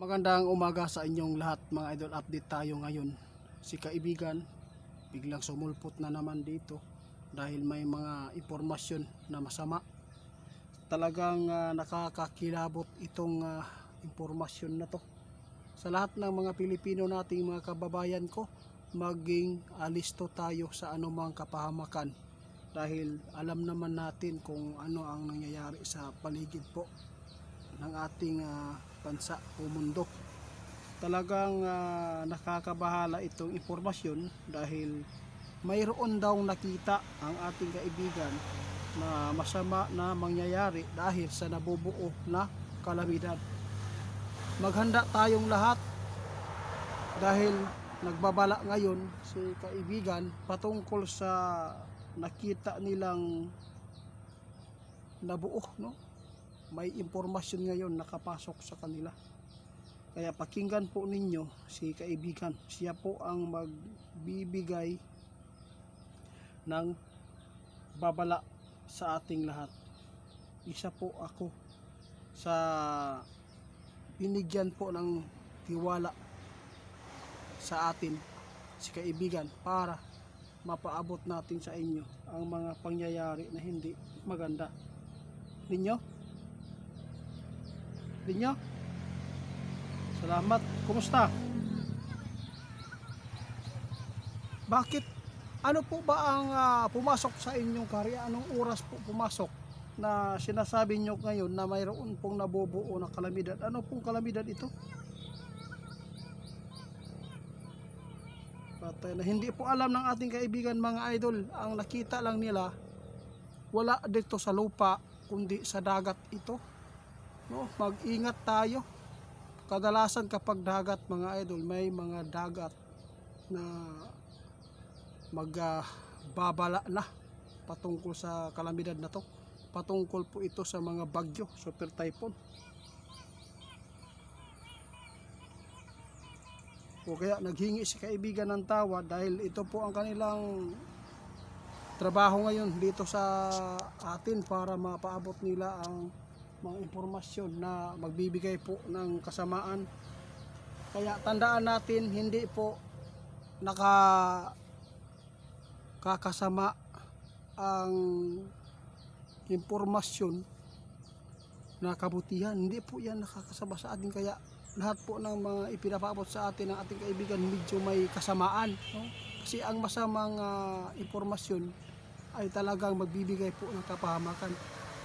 Magandang umaga sa inyong lahat mga idol. Update tayo ngayon. Si kaibigan biglang sumulpot na naman dito dahil may mga impormasyon na masama. Talagang nakakakilabot itong impormasyon na to sa lahat ng mga Pilipino nating mga kababayan ko. Maging alisto tayo sa anumang kapahamakan dahil alam naman natin kung ano ang nangyayari sa paligid po ng ating bansa o mundo. Talagang nakakabahala itong impormasyon dahil mayroon daw nakita ang ating kaibigan na masama na mangyayari dahil sa nabubuo na kalamidad. Maghanda tayong lahat dahil nagbabala ngayon si kaibigan patungkol sa nakita nilang nabuo, no? May impormasyon ngayon nakapasok sa kanila. Kaya pakinggan po ninyo si kaibigan. Siya po ang magbibigay ng babala sa ating lahat. Isa po ako sa binigyan po ng tiwala sa atin si kaibigan para mapaabot natin sa inyo ang mga pangyayari na hindi maganda. Ninyo? Salamat. Kumusta? Bakit? Ano po ba ang pumasok sa inyong karya? Anong oras po pumasok na sinasabi nyo ngayon na mayroon pong nabubuo na kalamidad? Ano pong kalamidad ito? Patay na. Hindi po alam ng ating kaibigan mga idol. Ang nakita lang nila wala dito sa lupa kundi sa dagat ito. No, mag-ingat tayo. Kadalasan kapag dagat mga idol, may mga dagat na magbabala na patungkol sa kalamidad na to. Patungkol po ito sa mga bagyo, super typhoon. O kaya naghingi si kaibigan ng tawad dahil ito po ang kanilang trabaho ngayon dito sa atin para mapaabot nila ang mga impormasyon na magbibigay po ng kasamaan. Kaya tandaan natin, hindi po nakakasama ang impormasyon na kabutihan. Hindi po yan nakakasama sa atin. Kaya lahat po ng mga ipinapaabot sa atin ng ating kaibigan medyo may kasamaan, no? Kasi ang masamang impormasyon ay talagang magbibigay po ng kapahamakan.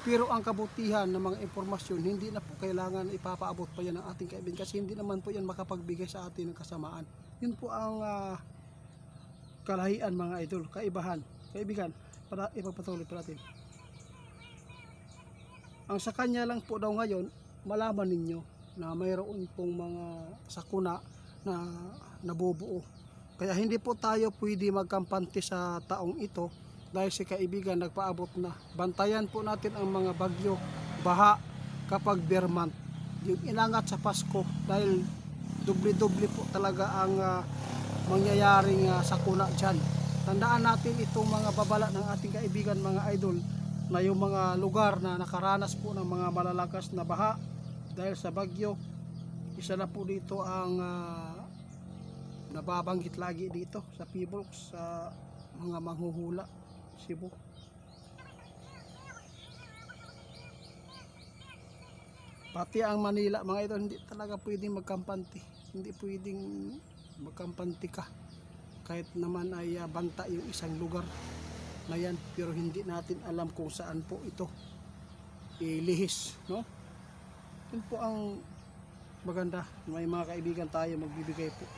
Pero ang kabutihan ng mga impormasyon, hindi na po kailangan ipapaabot pa yan ng ating kaibigan kasi hindi naman po yan makapagbigay sa atin ng kasamaan. Yun po ang kalahian mga idol, kaibahan. Kaibigan, para ipagpatuloy pa natin. Ang sa kanya lang po daw ngayon, malaman ninyo na mayroon pong mga sakuna na nabubuo. Kaya hindi po tayo pwede magkampante sa taong ito dahil si kaibigan nagpaabot na. Bantayan po natin ang mga bagyo, baha kapag bear month, yung inangat sa Pasko, dahil doble-doble po talaga ang mangyayaring sakuna dyan. Tandaan natin itong mga babala ng ating kaibigan mga idol, na yung mga lugar na nakaranas po ng mga malalakas na baha dahil sa bagyo. Isa na po dito ang nababanggit lagi dito sa PBOX, sa mga manghuhula, Cebu. Pati ang Manila mga ito, hindi talaga pwedeng magkampante. Hindi pwedeng magkampante ka kahit naman ay banta yung isang lugar na yan, pero hindi natin alam kung saan po ito ilihis, no? Yun po ang maganda. May mga kaibigan tayo magbibigay po.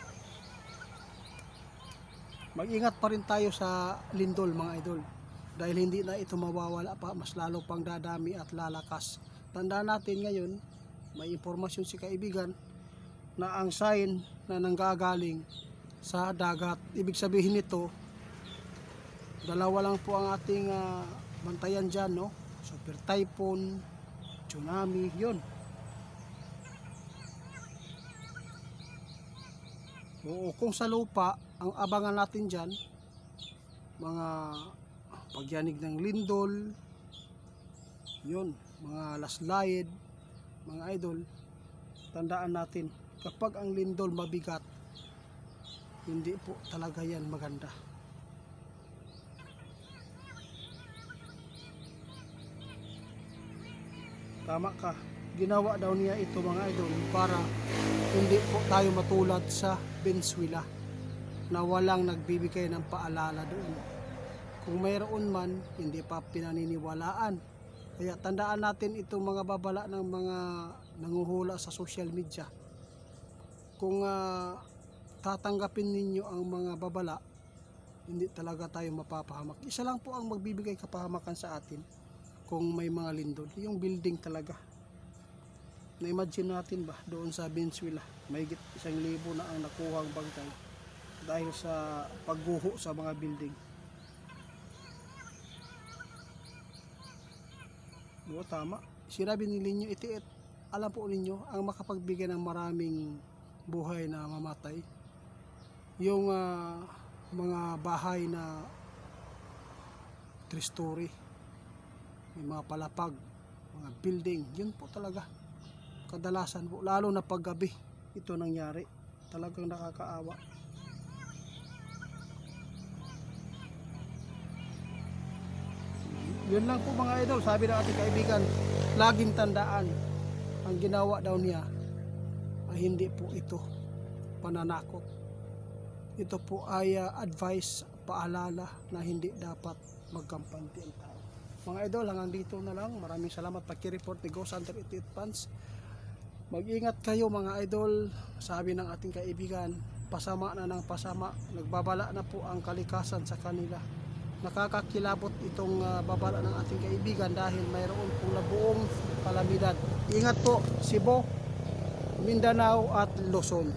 Mag-ingat pa rin tayo sa lindol mga idol dahil hindi na ito mawawala pa, mas lalo pang dadami at lalakas. Tandaan natin ngayon, may impormasyon si kaibigan na ang sign na nanggagaling sa dagat. Ibig sabihin nito, dalawa lang po ang ating bantayan dyan, no? Super typhoon, tsunami, yun. Oo, kung sa lupa, ang abangan natin dyan, mga pagyanig ng lindol, yun, mga laslayed, mga idol. Tandaan natin Kapag ang lindol mabigat, hindi po talaga yan maganda. Tama ka. Ginawa daw niya ito mga idol para hindi po tayo matulad sa Venezuela na walang nagbibigay ng paalala doon. Kung mayroon man, hindi pa pinaniniwalaan. Kaya tandaan natin itong mga babala ng mga nanguhula sa social media. Kung tatanggapin ninyo ang mga babala, hindi talaga tayo mapapahamak. Isa lang po ang magbibigay kapahamakan sa atin kung may mga lindol, yung building talaga. Na-imagine natin ba doon sa Venezuela, mahigit 1,000 na ang nakuhang bangkay dahil sa pagguho sa mga building. Oo, tama. Sinabi ninyo itiit. Alam po ninyo, ang makapagbigay ng maraming buhay na mamatay, yung mga bahay na 3-story, may mga palapag, mga building, yun po talaga kadalasan po, lalo na paggabi ito nangyari. Talagang nakakaawa. Yun lang po mga idol, sabi ng ating kaibigan, laging tandaan, ang ginawa daw niya ay hindi po ito pananakot. Ito po ay advice, paalala na hindi dapat magkampante ang tao. Mga idol, hanggang dito na lang. Maraming salamat. Paki-report ni Ghost Hunter 88 Fans. Mag-ingat kayo mga idol. Sabi ng ating kaibigan, pasama na ng pasama. Nagbabala na po ang kalikasan sa kanila. Nakakakilabot itong babala ng ating kaibigan dahil mayroon pong buong kalamidad. Ingat po, Cebu, Mindanao at Luzon.